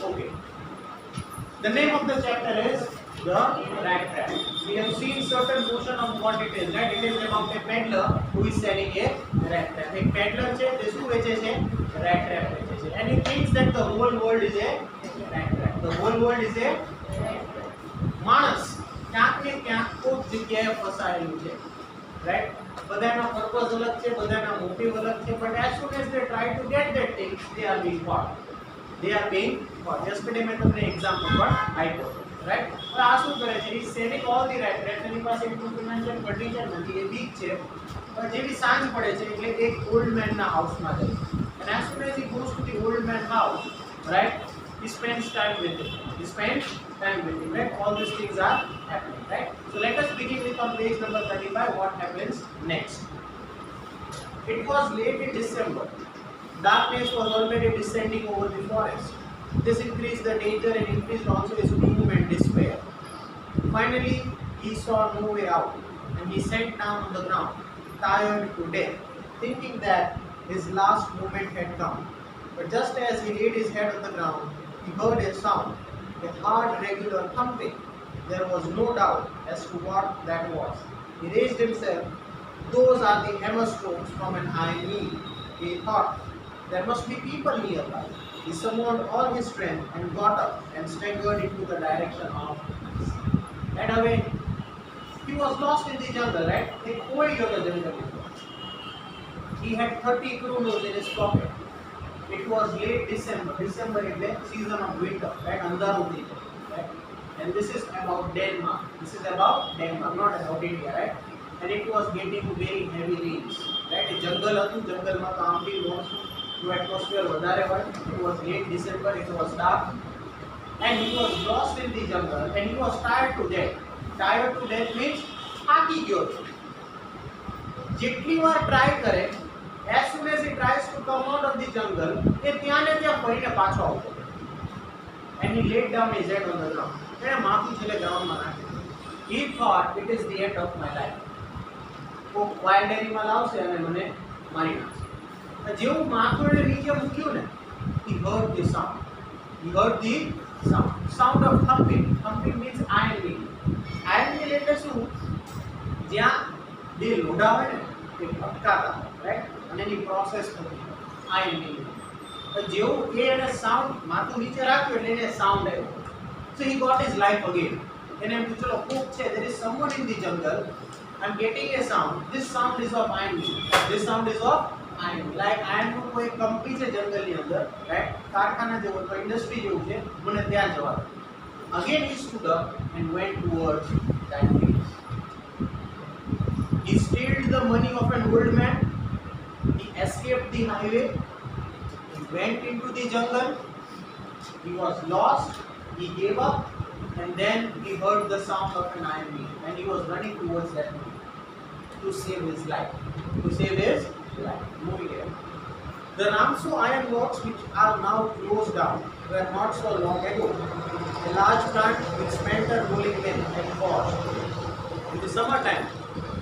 Okay. The name of the chapter is the rat trap. We have seen certain portion of what it is. Right? It is about a peddler who is selling a rat trap. A peddler છે તે શું વેચે છે? Rat trap વેચે છે. And he thinks that the whole world is a rat trap. The whole world is a rat trap. માણસ ક્યાંક ને ક્યાંક કોઈક જગ્યાએ ફસાયેલું છે. Right? બધાના purpose અલગ છે, બધાના motive અલગ છે, but as soon as they try to get that thing, they are being caught. They are being caught. Yesterday મેં તમને example પણ આપ્યો. Right? હવે આ શું કરે છે? He is selling all the rat traps. એની પાસે એટલું financial condition નથી, એ weak છે. પણ જેવી સાંજ પડે છે એટલે એક old man ના હાઉસમાં જાય. And as soon as he goes to the old man house, right? He spends time with him. He spends time with him. Right? All these things are happening. Right? So let us begin with on page number 35. What happens next? It was late in December. Darkness was already descending over the forest. This increased the danger and increased also his gloom and despair. Finally, he saw no way out, and he sank down on the ground, tired to death, thinking that his last moment had come. But just as he laid his head on the ground, he heard a sound, a hard, regular thumping. There was no doubt as to what that was. He raised himself. Those are the hammer strokes from an iron mill, he thought. There must be people nearby. He summoned all his strength and got up and staggered into the direction of peace. And away, he was lost in the jungle, right? He had 30 kronos in his pocket. It was late December. December is the season of winter, right? Right? And this is about Denmark. This is about Denmark, not about India, right? And it was getting very heavy rains, right? A jungle હતું, જંગલમાં તો આમ બી monsoon to atmosphere વધારે હોય. It was late December, it was dark, and he was lost in the jungle, and he was tired to death. Tired to death means થાકી ગયો છે. જેટલી વાર ટ્રાય કરે, as soon as he tries to come out of the jungle, એ ત્યાં ને ત્યાં ફરીને પાછો આવતો. And he laid down his head on the ground. એણે માથું છેલ્લે ગ્રાઉન્ડમાં નાખ્યું. He thought it is the end of my life. કોક વાઇલ્ડ એનિમલ આવશે અને મને મારી નાખશે. જેવું માથું એને નીચે મૂક્યું ને, he heard the sound. He heard the sound. Sound of thumping. Thumping means iron mill. Iron mill એટલે શું? જ્યાં બે લોઢા હોય ને એ ભટકાતા હોય, રાઈટ? અને એની પ્રોસેસ થતી હોય આયર્ન મિલ. જેવું એ એને સાઉન્ડ માથું નીચે રાખ્યું એટલે એને સાઉન્ડ આવ્યો. So he got his life again. એને એમ કે ચલો કોક છે, there is someone in the jungle. I'm getting a sound. This sound is of iron mill. This sound is of iron mill. Like iron નું કોઈ company છે જંગલની અંદર, right? કારખાના જેવો કોઈ ઇન્ડસ્ટ્રી જેવું છે, મને ત્યાં જવા દો. Again he stood up and went towards that place. He stealed the money of an old man. He escaped the highway. He went into the jungle. He was lost. He gave up. And then he heard the sound of an iron mill. And he was running towards that mill to save his life. To save his life. Moving here. The Ramso iron works, which are now closed down, were not so long ago. A large plant with smelter rolling mill and forge. In the summertime,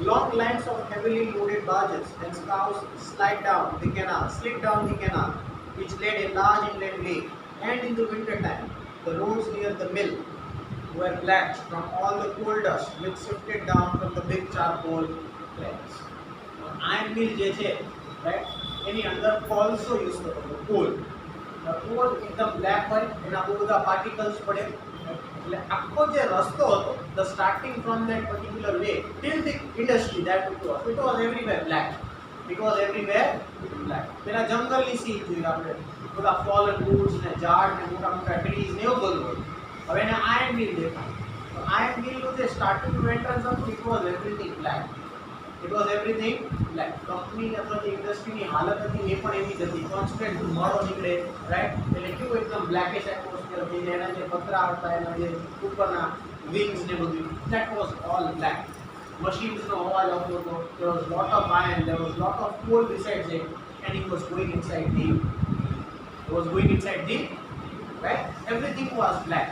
long lines of heavily loaded barges and scows slid down the canal, which led a large inland lake. And in the winter time, the roads near the mill were black from all the coal dust which sifted down from the big charcoal flames. Iron mill જે છે, right? એની અંદર કોલસો use કરતો હતો, call. Call એકદમ black હોય, એના બહુ બધા પાર્ટિકલ્સ પડે. એટલે આખો જે રસ્તો હતો, the starting from that particular way till the industry that it was everywhere black. It was everywhere black. પેલા જંગલની સીન જોઈ આપણે, બધા fallen woods ને ઝાડ ને મોટા મોટા ટ્રીઝ ને એવું બધું હોય. હવે એને આયર્ન મિલ દેખાય. તો આયર્ન મિલનું જે સ્ટાર્ટિંગ એન્ટ્રન્સ હતું, it was everything black. It was everything black. Company અથવા જે ઇન્ડસ્ટ્રીની હાલત હતી એ પણ એવી જ હતી. કોન્સ્ટન્ટ ધુમાડો નીકળે, રાઈટ? એટલે કેવું એકદમ બ્લેકિશ એટમોસ્ફિયર હતી. એના જે પતરા હતા, એના જે ઉપરના વિંગ્સ ને બધું, that was all black. Machines નો અવાજ આવતો હતો. There was lot of iron, there was lot of coal besides it, and it was going inside the right? Everything was black.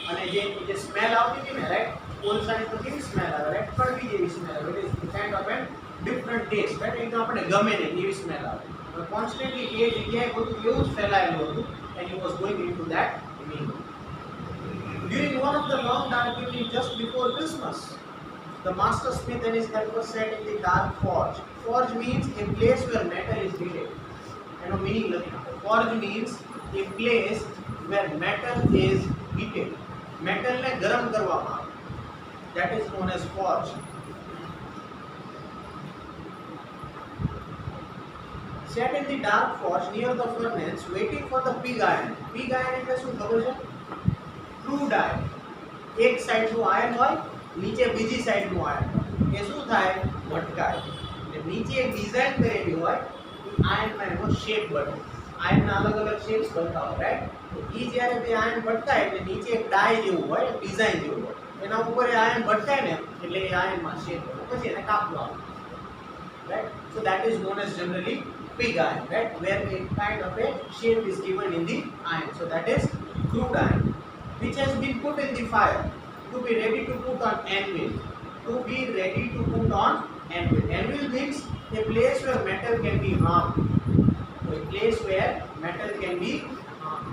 અને જે સ્મેલ આવતી હતી ને, રાઈટ? કોલસાની તો કેવી સ્મેલ આવે, રાઈટ? કડવી જેવી સ્મેલ આવે. It is kind of an different taste, right? એ તો આપણે ગમે નહીં એવી સ્મેલ આવે. કોન્સ્ટન્ટલી એ જગ્યાએ બધું એવું જ ફેલાયેલું હતું, and he was going into that mill. In one of the long dark evenings just before Christmas, the master smith and his helper sat in the dark forge. Forge means a place where metal is heated. એનો meaning લખી નાખો. Forge means a place where metal is heated. Metal ને ગરમ કરવામાં આવે. That is known as forge. Sat in the dark forge near the furnace, waiting for the pig iron. Pig iron એટલે શું ખબર છે? Crude iron. એક સાઈડનું iron હોય, નીચે બીજી સાઈડનું આયર્ન હોય. એ શું થાય? ભટકાય. એટલે નીચે એક ડિઝાઇન કરેલી હોય, એ આયર્નમાં એનો શેપ બને. આયર્નના અલગ અલગ શેપ્સ બનતા હોય, રાઈટ? તો એ જ્યારે તે આયર્ન ભટકાય એટલે નીચે એક ડાય જેવું હોય, ડિઝાઇન જેવું હોય. એના ઉપર એ આયર્ન ભટકાય ને એટલે એ આયર્નમાં શેપ બને. પછી એને કાપવા આવે. Right? So that is known as generally pig iron, right? Where a kind of a shape is given in the iron. So that is crude iron, which has been put in the fire to be ready to put on anvil. To be ready to put on anvil. Anvil means a place where metal can be harmed. A place where metal can be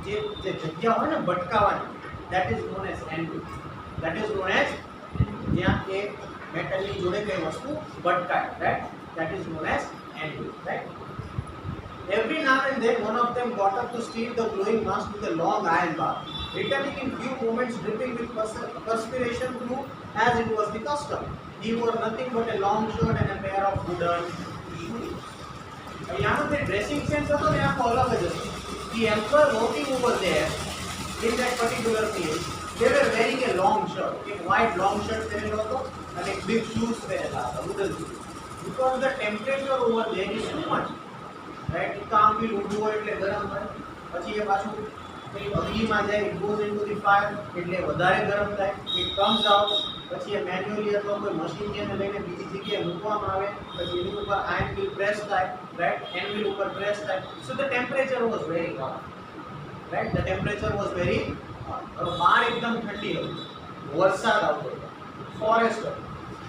જે જગ્યા હોય ને ભટકાવાની, that is known as anvil. That is known as જ્યાં એ મેટલની જોડે કઈ વસ્તુ ભટકાય, right? That is known as anvil, right? Every now and then one of them got up to steal the glowing mass with a long iron bar, returning in few moments dripping with perspiration through as it was the custom. He wore nothing but a long shirt and a pair of wooden shoes. यहाँ पे dressing sense હતો ને આખો અલગ જ હતો. The emperor working over there in that particular place, they were wearing a long shirt, a white long shirt પહેરેલો હતો અને એક big shoes પહેરેલા હતા, wooden shoes. Because the temperature over there is too much, right? એક તો આમ બી ઊંધું હોય એટલે ગરમ થાય, પછી એ પાછું પેલી અગ્નિમાં જાય, it goes into the fire એટલે વધારે ગરમ થાય, it comes out, પછી એ મેન્યુઅલી અથવા કોઈ મશીન છે એને લઈને બીજી જગ્યાએ મૂકવામાં આવે, પછી એની ઉપર આયર્ન વ્હીલ પ્રેસ થાય, right? એન્ડ વ્હીલ ઉપર પ્રેસ થાય. So the temperature was very hot, right? The temperature was very hot. હવે બહાર એકદમ ઠંડી હતી, વરસાદ આવતો હતો, ફોરેસ્ટ હતો,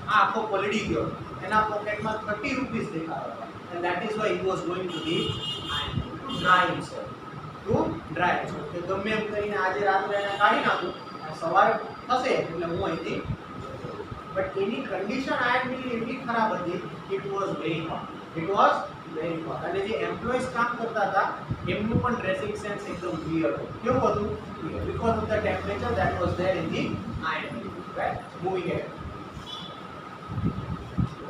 આ આખો પલળી ગયો, એના પોકેટમાં 30 રૂપીસ દેખાતા હતા. And that is why he was going to the iron to dry himself. To dry himself. કે ગમે એમ કરીને આજે રાત્રે એને કાઢી નાખું, સવારે થશે એટલે હું અહીંથી. બટ એની કન્ડિશન આયર્ન મિલની એટલી ખરાબ હતી, it was very hot. It was very hot. અને જે એમ્પ્લોઈઝ કામ કરતા હતા એમનું પણ ડ્રેસિંગ સેન્સ એકદમ ક્લિયર હતું. કેવું હતું? Clear. Because of the temperature that was there in the iron mill. Right? Moving ahead.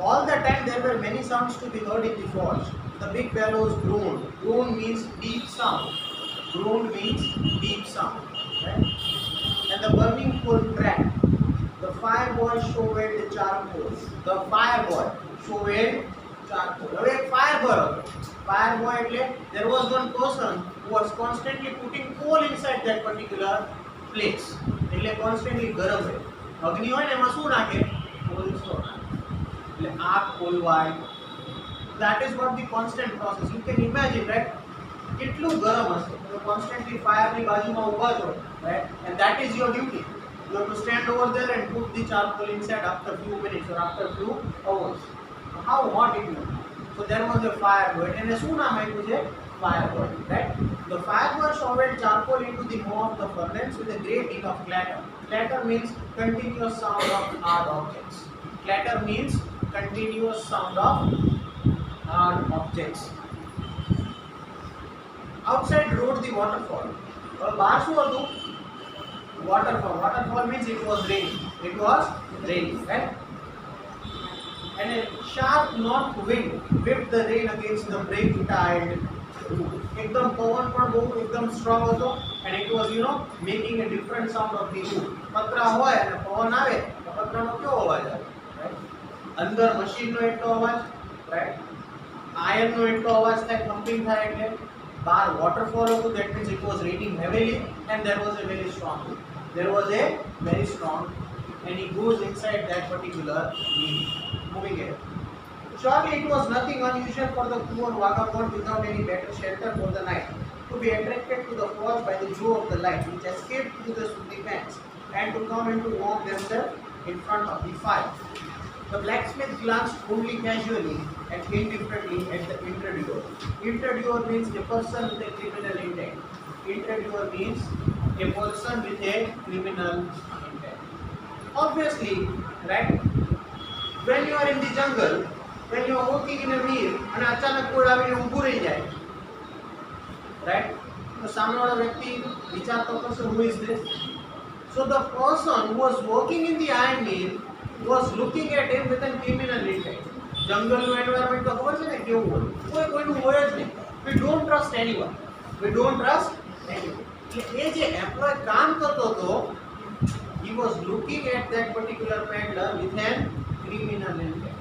All the time there were many sounds to be heard in the forge. The big bellows groaned. Groan means deep sound. Groan means deep sound. Right? And the burning coal cracked. The fire boy shoveled the charcoal. The fire boy shoveled charcoal. હવે એક fire boy હતો. Fire boy એટલે there was one person who was constantly putting coal inside that particular place. એટલે constantly ગરમ રહે. અગ્નિ હોય ને એમાં શું નાખે? કોલસો નાખે. એટલે આગ ખોલવાય. That is what the constant process. You can imagine, right? કેટલું ગરમ હશે. તમે constantly fire ની બાજુમાં ઊભા છો, right? And that is your duty. You have to stand over there and put the charcoal inside after few minutes or after few hours. How hot it will be. So there was a fire boy. And શું નામ આપ્યું છે? Fire boy, right? The fire boy shoveled charcoal into the maw of the furnace with a great deal of clatter. Clatter means continuous sound of hard objects. Clatter means continuous sound of hard objects. Outside roared the waterfall. બહાર શું હતું? Waterfall. Waterfall means it was raining. It was raining, right? And a sharp north wind whipped the rain against the break-tiled roof. एकदम पवन પણ બહુ એકદમ strong હતો, and it was, you know, making a different sound of the roof. પતરા હોય અને પવન આવે તો પતરાનો કેવો અવાજ આવે, right? અંદર મશીનનો એટલો અવાજ, right? આયર્નનો એટલો અવાજ થાય, થમ્પિંગ થાય. એટલે બહાર વોટરફોલ હતું, that means it was raining heavily and there was a very strong wind. There was a very strong, and he goes inside that particular wind. Moving ahead. Surely it was nothing unusual for the poor vagabond without any better shelter for the night to be attracted to the forge by the glow of the light which escaped through the sooty fence and to come and to warm themselves in front of the fire. The blacksmith glanced only casually and indifferently at the interviewer. Interviewer means a person with a criminal intent. Interviewer means a person with a criminal intent. Obviously, right? When you are in the jungle, when you are walking in a field, and अचानक कोई आવીને ઊભું રહી જાય, right? तो सामने वाला व्यक्ति विचार तो कर who is this? So the person who was working in the iron mill was looking at him with a criminal intent. Jungle environment तो खबर है ना क्यों हुआ? कोई નું હોય જ નહીં. We don't trust anyone. We don't trust anyone. ये जे एम्प्लॉय काम करतो तो he was looking at that particular peddler with an criminal intent.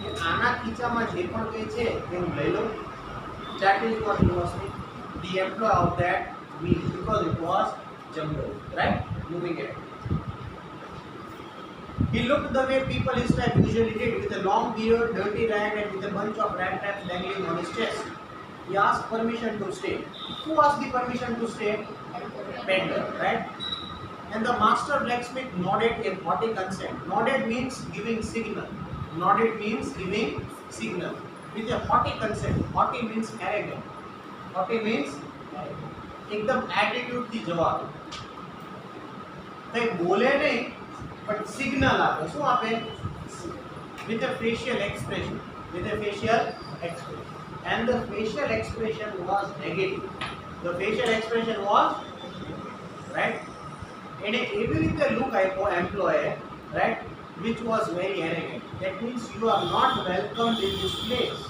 ये आना खींचाમાં જે પણ કહે છે એ હું લઈ લઉં. That is what he was saying. The employee of that mill, because it was jungle, right? Moving it. He looked the way people his type usually did, with a long beard, dirty rag, and with a bunch of rat traps dangling on his chest. He asked permission to stay. Who asked the permission to stay? Peddler, right? And the master blacksmith nodded in haughty consent. Nodded means giving signal. Nodded means giving signal. With a haughty consent. Haughty means arrogant. Haughty means एकदम attitude की जवाब. कहीं बोले नहीं, but signal आपे. शू आपे? With a facial expression. With a facial expression. And the facial expression was negative. The facial expression was, right? And every રીતે look આપ્યો employee, right? Which was very arrogant. That means you are not welcomed in this place.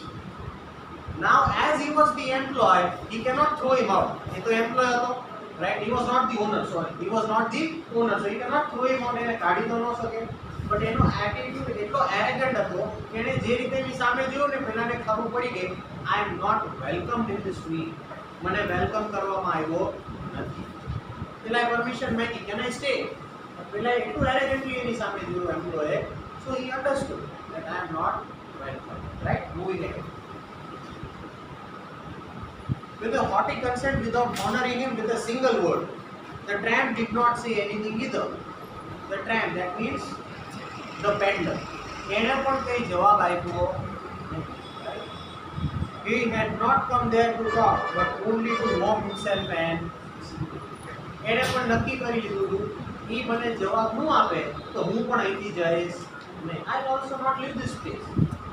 Now, as he was the employee, he cannot throw him out. He तो employee હતો, right? He was not the owner. Sorry, he was not the owner. So he cannot throw him out. એને કાઢી તો ન શકે. But એનો attitude એટલો arrogant હતો કે એને જે રીતે ની સામે જોયું ને પેલાને ખબર પડી ગઈ, I am not welcomed in this meal. મને વેલકમ કરવામાં આવ્યો નથી. પેલા પરમિશન માંગી, can I stay? પેલા એટલું arrogantly એની સામે જોયું employee, so he understood that I am not welcome. Right? Moving ahead. With a haughty consent, without honoring him with a single word, the tramp did not say anything either. The tramp, that means the peddler. એને પણ કઈ જવાબ આપ્યો નહીં. He had not come there to talk, but only to warm himself and એને પણ નક્કી કરી લીધું ઈ મને જવાબ ન આપે તો હું પણ અહીંથી જઈશ નહીં. I will also not leave this place.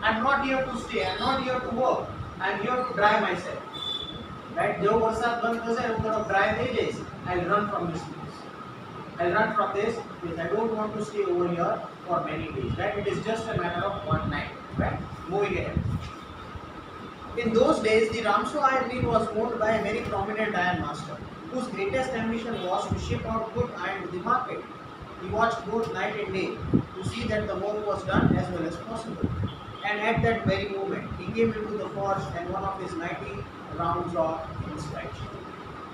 I am not here to stay. I am not here to work. I am here to dry myself. Right? जो वरसाद बंद થશે હું થોડો dry થઈ જઈશ. I will run from this place. I will run from this place. I don't want to stay over here for many days. Right? It is just a matter of one night. Right? Moving ahead. In those days, the Ramshaw iron mill was owned by a very prominent iron master, whose greatest ambition was to ship out good iron to the market. He watched both night and day to see that the work was done as well as possible. And at that very moment, he came into the forge and one of his 90 rounds of inspection.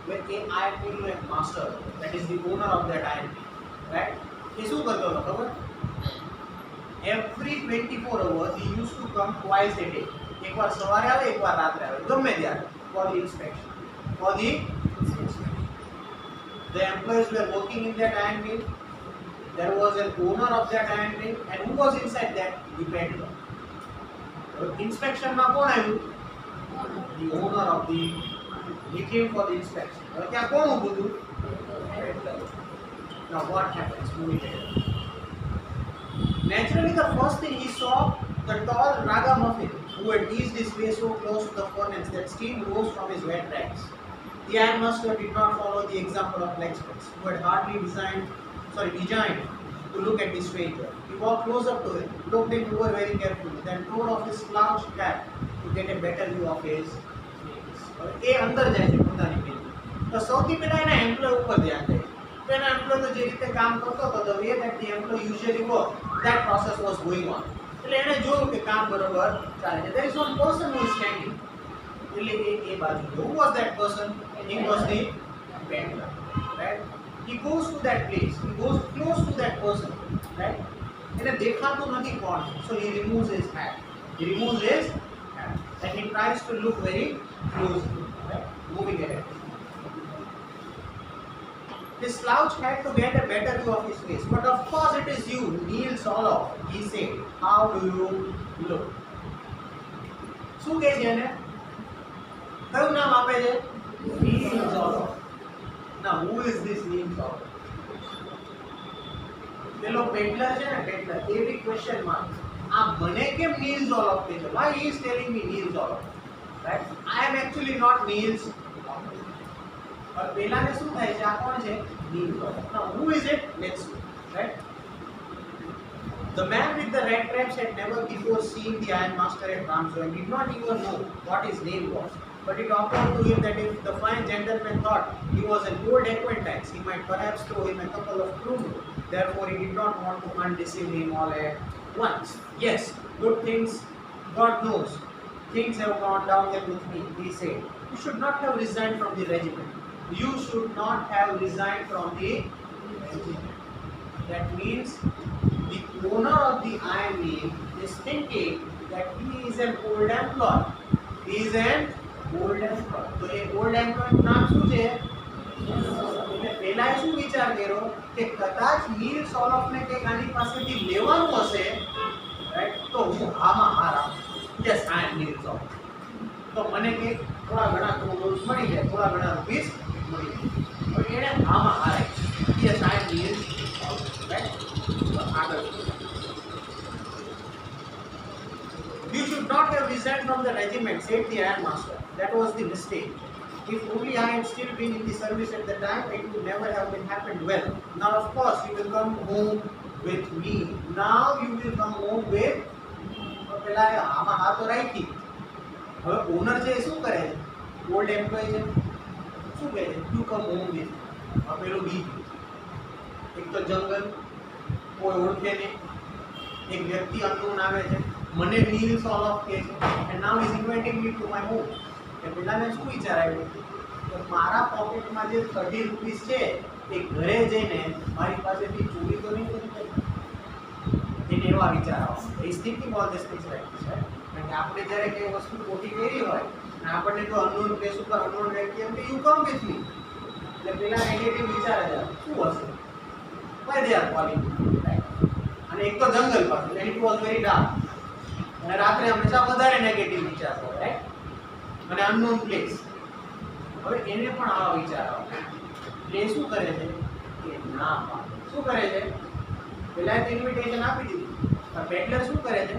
When a iron mill master, that is the owner of that iron mill, right? He શું કરતો હતો ખબર? Every 24 hours he used to come twice a day. એકવાર સવારે આવે, એકવાર રાત્રે આવે, ગમે ત્યારે, for the inspection. For the inspection. The employees were working in that iron mill. There was an owner of that iron mill, and who was inside that? The peddler. Inspection માં કોણ આવ્યું? The owner of the, he came for the inspection. હવે ત્યાં કોણ ઊભું હતું? Now what happens? Moving ahead. Naturally, the first thing he saw, the tall ragamuffin who had eased his way so close to the furnace that steam rose from his wet rags. The iron master did not follow the example of blacksmiths, who had hardly designed to look at the stranger. He walked close up to him, looked him over very carefully, then tore off his slouched cap to get a better view of his face. એ અંદર જાય છે પોતાની field. તો સૌથી પહેલા એના employ ઉપર ધ્યાન દે. તો એના એમ્પ્લોય તો જે રીતે કામ કરતો હતો, the way that the employee usually work, that process was going on. એટલે એને જોયું કે કામ બરોબર ચાલે છે. There is one person who is standing. એટલે એ બાજુ. Who was that person? He was the peddler, right? He goes to that place. He goes close to that person, right? એને દેખાતું નથી કોણ. So he removes his hat. He removes his hat and he tries to look very closely, right? Moving ahead. He slouched hat to get a better view of his face. But of course it is you, Neil Soloff, he said. How do you look? શું કહે છે એને? કયું નામ આપે છે? Neil Soloff. Now who is this Neil Solomon? પેલો peddler છે ને પેડલર એ બી ક્વેશ્ચન માર્ક આ મને કેમ નીલ ઝોલોફ કહે છે? why he is telling me Neel ઝોલોફ, right? I am actually not Niels પણ પેલાને શું થાય છે, આ કોણ છે? નીલ ઝોલોફ. now who is it? let's see, right? The man with the red traps had never before seen the Iron Master at Ramsey and did not even know what his name was. But it occurred to him that if the fine gentleman thought he was an old acquaintance, he might perhaps throw him a couple of krumen. Therefore, he did not want to undeceive him all at once. Yes, good things, God knows, things have gone downhill with me, he said. You should not have resigned from the regiment. You should not have resigned from the regiment. That means the owner of the Iron Wheel is thinking that he is an old employee. He is an old employee. તો એ old employee નું નામ શું છે? એટલે પહેલા શું વિચાર કર્યો કે કદાચ નીલ સોલોફને કંઈક આની પાસેથી લેવાનું હશે, રાઈટ? તો હું હામાં હાર આપું, યસ આઈ એમ નીલ સોલોફ. તો મને કંઈક થોડા ઘણા ક્રોડ્સ મળી જાય, થોડા ઘણા રૂપીસ મળી જાય. હવે એણે હામાં હારાય, yes I am Neil Soloff, right? You should not have resigned from the regiment, said the Iron Master. That was the mistake. If only I had still been in the service at the time, it would never have been happened well. Now, of course, you will come home with me. Now you will come home with. પેલા આમાં હા તો રાખી. હવે honour છે શું કરે છે? Old employ છે, શું કહે છે? You come home with. હવે પેલું બીજું, એક તો જંગલ, કોઈ ઓળખે નહીં, એક વ્યક્તિ અનનોન આવે છે, મને નીલ સોલોફ કહે છે, and now he is inviting me to my home. એ પેલાને શું વિચાર આવ્યો કે મારા પોકેટમાં જે 30 રૂપીસ છે એ ઘરે જઈને મારી પાસેથી ચોરી તો નહીં કરી? એને એવા વિચાર આવે. he is thinking all these things like this, right? કારણ કે આપણે જ્યારે કંઈ વસ્તુ ખોટી કરી હોય અને આપણને તો અનનોન પ્લેસ ઉપર અનનોન વ્યક્તિ એમ કે યુ કમ વિથ મી, એટલે પેલા નેગેટિવ વિચાર જ શું હશે? why they are calling me, right? અને એક તો જંગલ પાસે, and it was very dark, અને રાત્રે હંમેશા વધારે નેગેટિવ વિચાર હોય, રાઈટ? અને અનનોન પ્લેસ. હવે એને પણ આવા વિચાર આવે. એટલે શું કરે છે કે ના પાડે. શું કરે છે? પહેલા એક ઇન્વિટેશન આપી દીધું, પણ પેડલર શું કરે છે?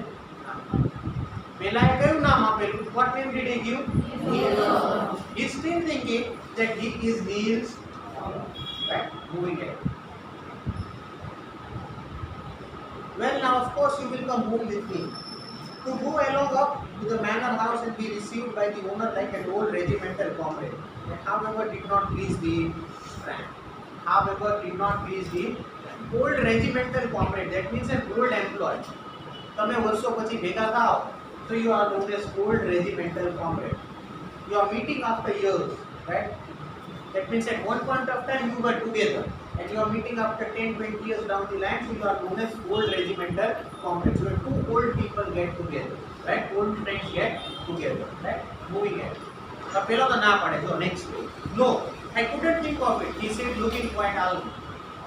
પહેલા એ કયું નામ આપેલું? what name did he give? he is still thinking that he is Niels, right? moving ahead. Well, now of course you will come home with me. To go along up to the manor house and be received by the owner like an old regimental comrade. That however did not please the Frank. However did not please the old regimental comrade. That means an old employee. તમે વર્ષો પછી ભેગા થાઓ so you are known as old regimental comrade. You are meeting after years, right? That means at one point of time you were together, and you are meeting after 10-20 years down the line, so you are known as old regimental comrades. So when two old people get together, right? Old friends get together, right? Moving ahead. Now, પેલો તો ના પાડે. So next page. No, I couldn't think of it. He said, looking quite ugly.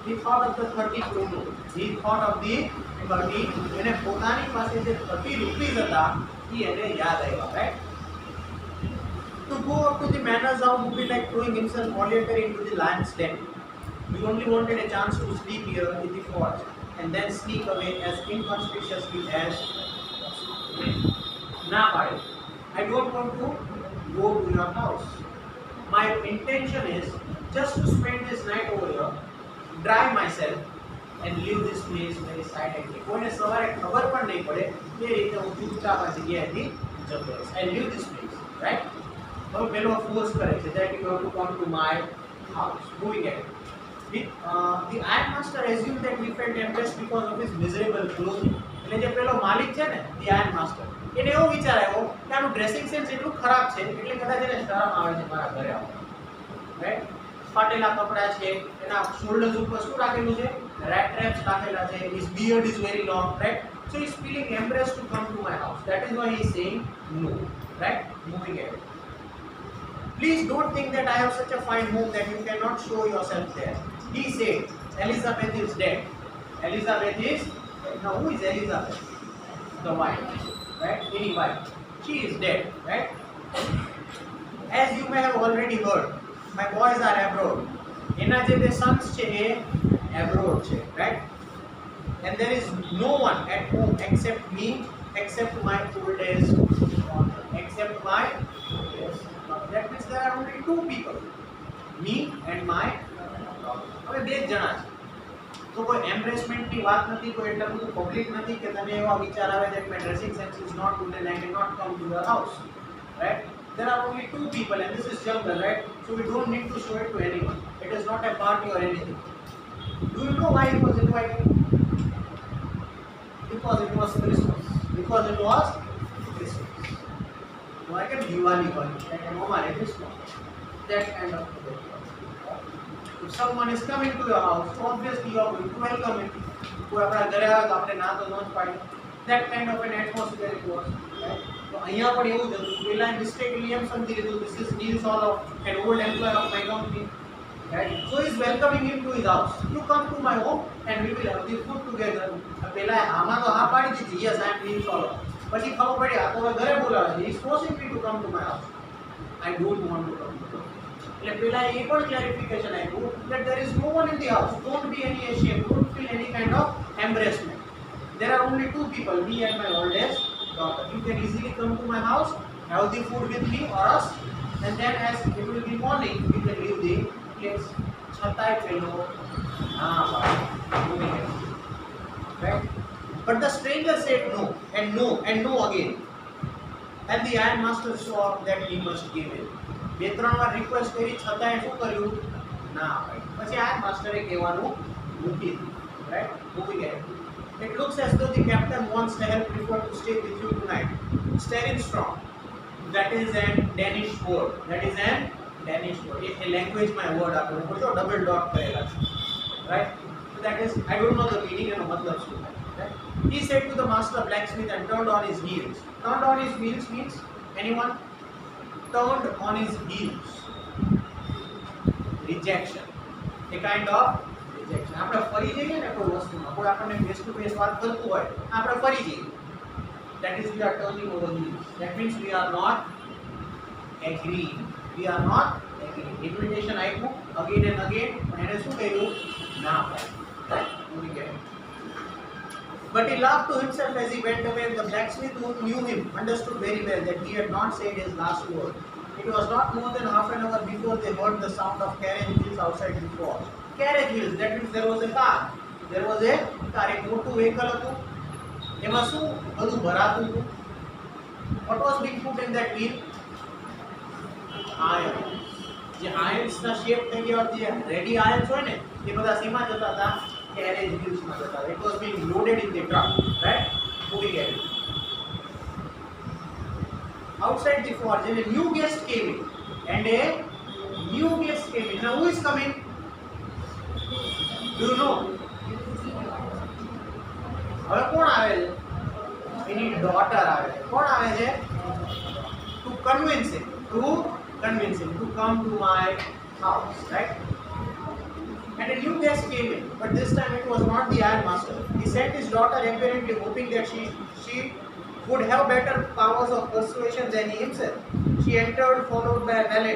He thought of the 30 krumen. He thought of the 30. એને પોતાની પાસે જે 30 rupees હતા એ એને યાદ આવ્યા, right? To go up to the manor's house would be like throwing himself voluntary into the lion's den. We only wanted a chance to sleep here in the forge and then sneak away as inconspicuously as possible. Nah, buddy, I don't want to go to your house. My intention is just to spend this night over here, dry myself, and leave this place very silently. કોઈને સવારે ખબર પણ નહીં પડે એ રીતે હું ચૂપચાપ આ જગ્યાએથી જતો રહીશ. I leave this place, right? હવે પેલો ફોર્સ કરે છે that you have to come to my house. Moving ahead. The Iron Master assumed that he felt embarrassed because of his miserable clothing. એટલે જે પેલો માલિક છે ને, the Iron Master, એને એવો વિચાર આવ્યો કે આનું ડ્રેસિંગ સેન્સ એટલું ખરાબ છે એટલે કદાચ એને શરમ આવે છે મારા ઘરે આવવા, રાઈટ? ફાટેલા કપડા છે, એના શોલ્ડર્સ ઉપર શું રાખેલું છે? રેડ ટ્રેપ્સ રાખેલા છે. His beard is very long, right? So he is feeling embarrassed to come to my house. That is why he is saying no, right? Moving ahead. Please don't think that I have such a fine home that you cannot show yourself there. He said, Elizabeth is dead. Elizabeth is, now who is Elizabeth? The wife, right? Any wife. She is dead, right? As you may have already heard, my boys are abroad. એના જે બે Sons છે એ abroad છે, right? And there is no one at home except me, except my old age daughter, except my oldest daughter. That means there are only two people, me and my daughter. હવે બે જ જણા છે, તો કોઈ એમ્બ્રેસમેન્ટની વાત નથી, કોઈ એટલું બધું પબ્લિક નથી કે તને એવા વિચાર આવે that my dressing sense is not good and I cannot come to your house, right? There are only two people and this is jungle, right? So we don't need to show it to anyone. It is not a party or anything. Do you know why he was invited? Because it was Christmas. Because it was Christmas. So I can Diwali call it, I can Omar Christmas. That kind of thing. If someone is coming to your house, so obviously you are going to welcome him. કોઈ આપણા ઘરે આવે તો આપણે ના તો ન જ પાડીએ. That kind of an atmosphere it was, right? તો અહીંયા પણ એવું જ હતું. પેલા મિસ્ટેકલી એમ સમજી લીધું this is Nils Olof, an old employee of my company, right? So he is welcoming him to his house. You come to my home and we will have the food together. પેલા આમાં તો હા પાડી દીધી, yes I am Nils Olof. પછી ખબર પડી આ તો હવે ઘરે બોલાવે છે. He is forcing me to come to my house. I don't want to come to my house. એટલે પેલા એ પણ ક્લેરિફિકેશન આપ્યું that there is no one in the house, don't be any ashamed, don't feel any kind of embarrassment. There are only two people, me and my oldest daughter. You can easily come to my house, have the food with me or us, and then as it will be morning, we can leave the place. છતાંય પેલો હા ભાઈ, right? But the stranger said no and no and no again. And the iron master saw that he must give in. બે ત્રણ વાર request કરી છતાંય શું કર્યું? ના પાડી. પછી આ માસ્ટરે કહેવાનું મૂકી દીધું, રાઈટ? મૂકી ગયા. It looks as though the captain wants to help prefer to stay with you tonight. Sterin strong. That is an Danish word. That is an Danish word. A language my word આપો બોલો double dot કરેલા છે, right? So that is, I don't know the meaning એનો મતલબ શું થાય, right? He said to the master blacksmith and turned on his heels. Turned on his heels means anyone? Turned on his heels. Rejection. A kind of rejection. આપણે ફરી જઈએ ને કોઈ વસ્તુમાં, કોઈ આપણને ફેસ ટુ ફેસ વાત કરતું હોય, આપણે ફરી જઈએ. That is we are turning over heels. That means we are not agreeing. We are not agreeing. Invitation આપ્યું again and again, પણ એને શું કહ્યું? ના પાડી. Right? We get it. But he laughed to himself as he went away. The blacksmith who knew him understood very well that he had not said his last word. It was not more than half an hour before they heard the sound of carriage wheels outside the fort. Carriage wheels, that means there was a car. There was a car, એક મોટું vehicle હતું. એમાં શું બધું ભરાતું હતું? What was being put in that wheel? Iron. જે ironsના shape થઈ ગયા જે રેડી irons હોય ને એ બધા શેમાં જતા હતા? Carriage wheels માં જતા હતા. It was being loaded in the truck, right? Moving it. Outside the forge, and a new guest came in. And a new guest came in. Now who is coming? Do you know? હવે કોણ આવે છે? એની daughter આવે છે. કોણ આવે છે? To convince him. To convince him to come to my house, right? And a new guest came in, but this time it was not the iron master. He sent his daughter apparently hoping that she would have better powers of persuasion than he himself. She entered followed by a valet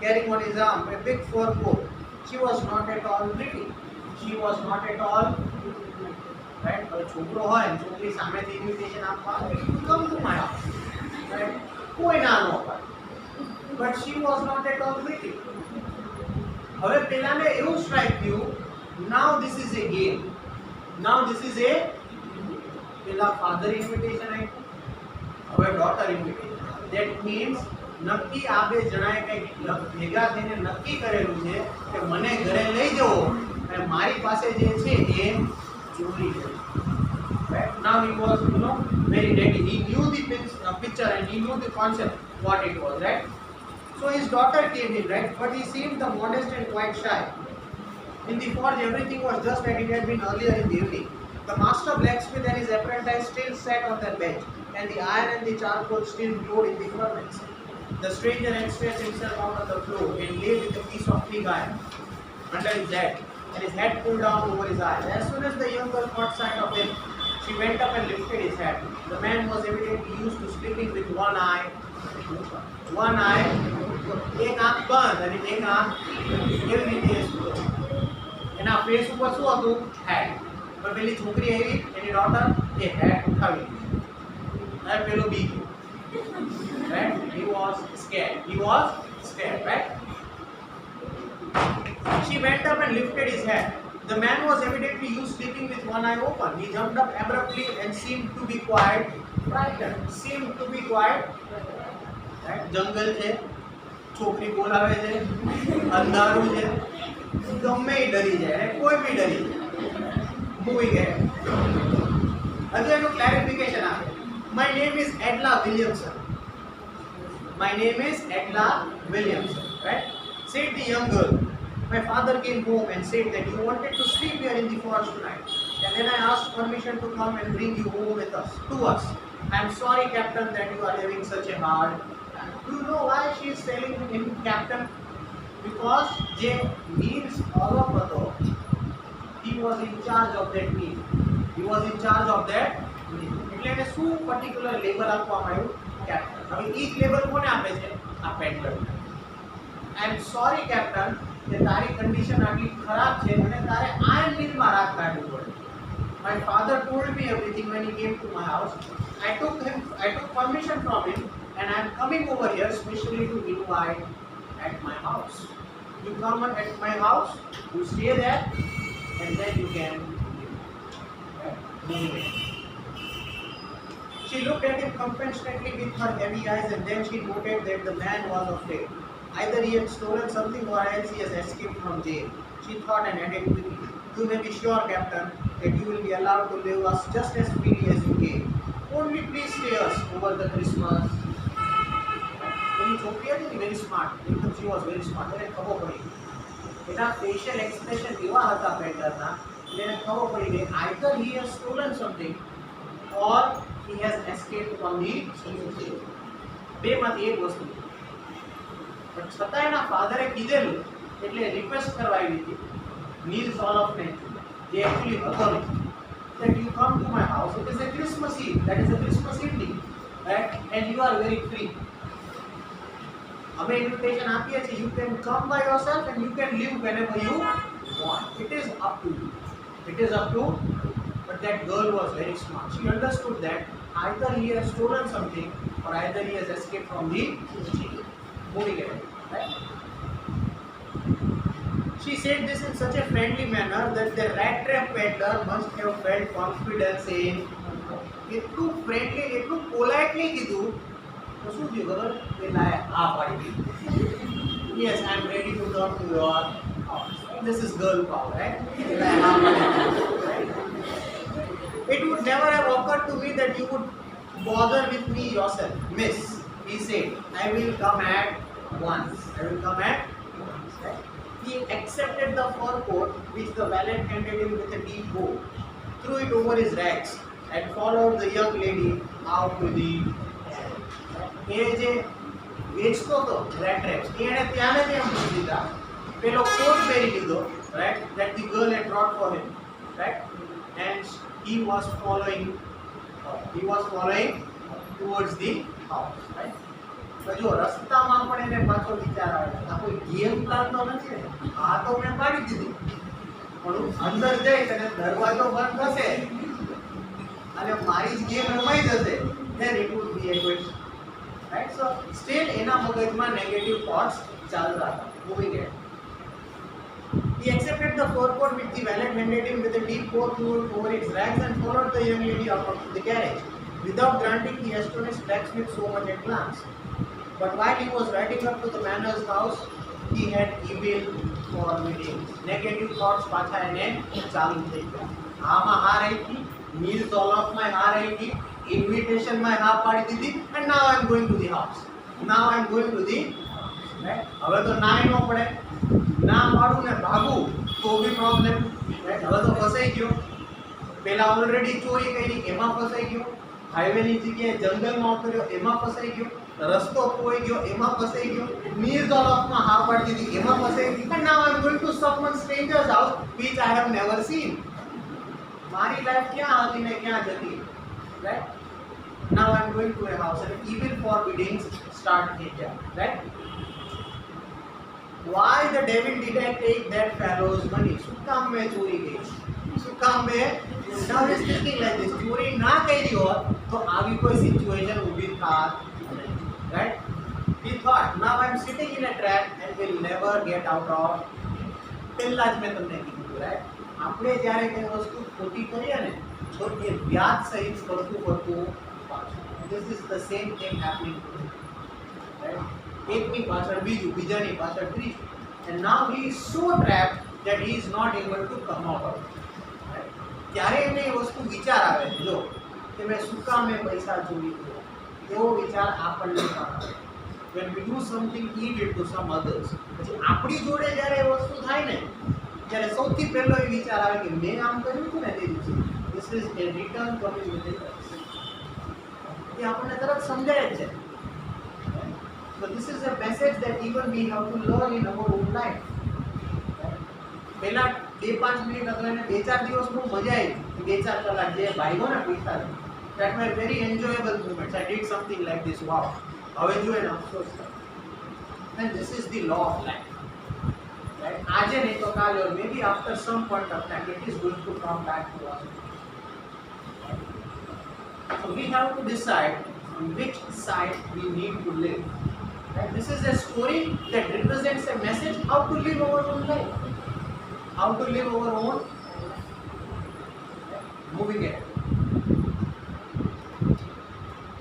carrying on his arm a big fur coat. She was not at all pretty. She was not at all pretty. Right? હવે છોકરો હોય ને છોકરી સામેથી invitation આપવા આવે to come to my house. Right? કોઈ ના ન પાડે. But she was not at all pretty. હવે પેલાને એવું સ્ટ્રાઇક થયું, now this is a game. Now this is a પેલા father invitation આપ્યું, હવે daughter invitation. That means નક્કી આ બે જણાએ કંઈક ભેગા થઈને નક્કી કરેલું છે કે મને ઘરે લઈ જવો અને મારી પાસે જે છે એ ચોરી કરવી. Right? Now he was, very ready. He knew the picture and he knew the concept what it was, right? So his daughter came in, right? But he seemed the modest and quite shy. In the forge, everything was just like it had been earlier in the evening. The master blacksmith and his apprentice still sat on their bench, and the iron and the charcoal still glowed in the furnace. The stranger had stretched himself out on the floor and lay with a piece of pig iron under his head, and his head pulled down over his eyes. As soon as the young girl caught sight of him, she went up and lifted his head. The man was evidently used to sleeping with one eye, એક આંખ બંધ અને એક આંખ એવી રીતે સૂતો. Face ઉપર શું હતું? હેટ. પણ પેલી છોકરી આવી એની ડોટર એ હેટ ઉઠાવી દીધી અને પેલો બી ગયો. Right? He was scared. He was scared, right? She went up and lifted his head. The man was evidently used sleeping with one eye open. He jumped up abruptly and seemed to be quite frightened. Seemed to be quite right? जंगल છે, છોકરી બોલાવે છે, અંધારું છે, ગમે એ ડરી જાય, કોઈ બી ડરી જાય. Moving ahead. Again, no clarification આપે. My name is Edla Williamson. My name is Edla Williamson, right? Said the young girl. My father came home and said that you wanted to sleep here in the forest tonight. And then I asked permission to come and bring you home with us, to us. I am sorry, Captain, that you are having such a hard time. Do you know why she is telling him Captain? Because જે means ઓળખ હતો, he was in charge of that meal. He was in charge of that meal. એટલે એને શું particular label આપવામાં આવ્યું? Captain. હવે એ label કોને આપે છે? આ પેન્ડલર. I am sorry, Captain, કે તારી કન્ડિશન આટલી ખરાબ છે અને તારે આયર્ન મિલમાં રાત કાઢવી પડે. My father told me everything when he came to my house. I took permission from him and I am coming over here specially to invite at my house. You come at my house, you stay there, and then you can leave. She looked at him compassionately with her heavy eyes, and then she noted that the man was afraid. Either he had stolen something or else he has escaped from jail. She thought and added quickly, you may be sure, Captain, that you will be allowed to live us just as freely as you came. Only please stay us over the Christmas. When you very smart, she was very smart. એને ખબર પડી એના facial expression એવા હતા પેન્ડરના એને ખબર પડી કે either he has stolen something or he has escaped from the jail. બેમાંથી એક વસ્તુ. પણ છતાં એના ફાધરે કીધેલું એટલે રિક્વેસ્ટ કરવાવી હતી નીલ્સ ઓલફને જે એકચ્યુઅલી હતો નહીં that you come to my house. It is a Christmas Eve. That is a Christmas evening, right? And you are very free. અમે invitation આપીએ છીએ. You can come by yourself and you can live whenever you want. It is up to you. It is up to. But that girl was very smart. She understood that either he has stolen something or either he has escaped from the jail. Moving ahead, right? She said this in such a friendly manner that the rat trap peddler must have felt confidence in. એટલું friendly, એટલું politely કીધું તો શું થયું ખબર? એ લાય આ પાડી દીધી. Yes, I am ready to come to your house. This is girl power, right? It would never have occurred to me that you would bother with me yourself, miss. He said, I will come at once. I will come at once. Right? He accepted the fur coat which the valet handed him with a deep bow, threw it over his rags, and followed the young lady out to the. એ જે વેચતો હતો red traps એને ત્યાંને જ એમ મૂકી દીધા. પેલો કોટ પહેરી લીધો, right, that the girl had brought for him, right, and he was following towards the house, right. જો રસ્તામાં પણ એને પાછો વિચાર આવે આ કોઈ ગેમ પ્લાન તો નથી ને, આ તો મેં પાડી દીધી પણ હું અંદર જઈશ અને દરવાજો બંધ થશે અને મારી જ ગેમ રમાઈ જશે, then it would be a good. Right? So still એના મગજમાં negative thoughts ચાલતા હતા. Moving ahead. He accepted the fur coat which the valet handed him with a deep bow through over its rags and followed the young lady out of the carriage, without granting the astonished blacksmith so much at glance. But while he was riding up to the manor's house, he had evil forebodings. Negative thoughts પાછા એને ચાલુ થઈ ગયા. આમાં હાર આવી, meals all of my હાર આવી, invitation માં હા પાડી દીધી, and now I am going to the house. Now I am going to the right? હવે તો નાય ન પડે, ના પાડું ને ભાગું તો બી પ્રોબ્લેમ, રાઈટ? હવે તો ફસાઈ ગયો. પેલા ઓલરેડી ચોરી કરી એમાં ફસાઈ ગયો, હાઈવેની જગ્યાએ જંગલમાં ઉતર્યો એમાં ફસાઈ ગયો, રસ્તો ખોઈ ગયો એમાં ફસાઈ ગયો, મીર્સ ઓલફમાં હા પાડી દીધી એમાં ફસાઈ ગયો, and now I am going to someone stranger's house which I have never seen. મારી લાઈફ ક્યાં હતી ને ક્યાં જતી, right? Now I am going to a house and evil forebodings start here, right? why the devil didn't take that fellow's money? શું કામ મેં ચોરી કરી? શું કામ મેં? Now he's thinking like this. ચોરી ના કરી હોત તો આવી કોઈ સિચ્યુએશન ઊભી થાત નહીં. Right? He thought, now I'm sitting in a trap and will never get out of. પહેલા જ મેં તમને કીધું, right? આપણે જ્યારે કોઈ વસ્તુ ખોટી કરીએ ને તો એ વ્યાજ સહિત પડતું પડતું પાછું. This is the same thing happening today. Right? એકની પાછળ બીજું, બીજાની પાછળ ત્રીજું. And now he is so trapped that he is not able to come out of it. Right? ત્યારે એને એ વસ્તુ વિચાર આવે, જો કે મેં શું કામ મેં પૈસા ચોરી કર્યા, એવો વિચાર આપણને પણ આવે. When we do something evil to some others, પછી આપણી જોડે જ્યારે એ વસ્તુ થાય ને ત્યારે સૌથી પહેલો એ વિચાર આવે કે મેં આમ કર્યું હતું ને તે દિવસે. This is a return coming within us. એ આપણને તરત સમજાય જ છે. So this is a message that even we have to learn in our own life. પહેલા 2-5 મિનિટ અથવા 2-4 દિવસ બહુ મજા આવી, 2-4 કલાક જે ભાગ્યો ને પૈસા, that were very enjoyable moments. I did something like this, wow. હવે જોઈએ ને અફસોસ થાય. And this is the law of life. Right? આજે નહીં તો કાલે, or maybe after some point of time it is going to come back to us. So we have to decide on which side we need to live. Right? This is a story that represents a message how to live our own life. How to live our own. Moving ahead.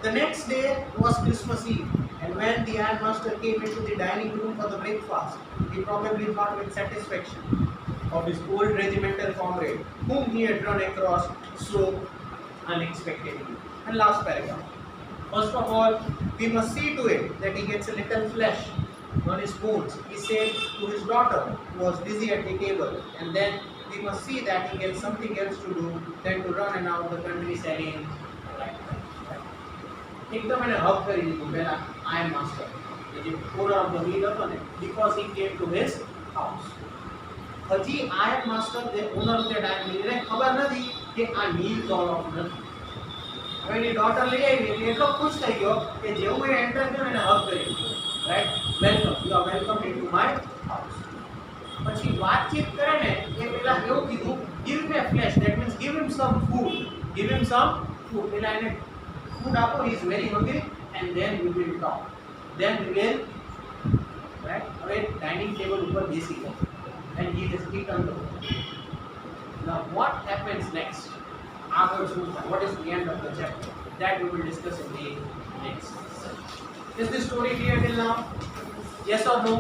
The next day was Christmas Eve, and when the ironmaster came into the dining room for the breakfast, he probably thought with satisfaction of his old regimental comrade, whom he had run across so unexpectedly. And last paragraph. First of all, we must see to it that he gets a little flesh on his bones, he said to his daughter, who was busy at the table, and then we must see that he gets something else to do than to run around the country selling. એકદમ એને હક કરી દીધું પહેલા iron master, કે જે honour of the મિલ હતો ને, because he came to his house. હજી આયર્ન માસ્ટર જે ઓનર ઓફ ધ ડાયન મિલ, એને ખબર નથી કે આ મિલ કોણ ઓફ નથી. હવે એની ડોટર લઈ આવી એટલે એટલો ખુશ થઈ ગયો કે જેવું એ એન્ટર થયો એને હક કરી દીધો. Right, welcome, you are welcome in to my house. પછી વાતચીત કરે ને એ પહેલા એવું કીધું, give me a flash, that means give him some food, give him some food. પહેલા એને food appo, he is very hungry, and then we will talk. Then we will, right, away dining table upar besi go, and he has eaten the food. Now what happens next? What is the end of the chapter? That we will discuss in the next session. Is this story clear till now? Yes or no?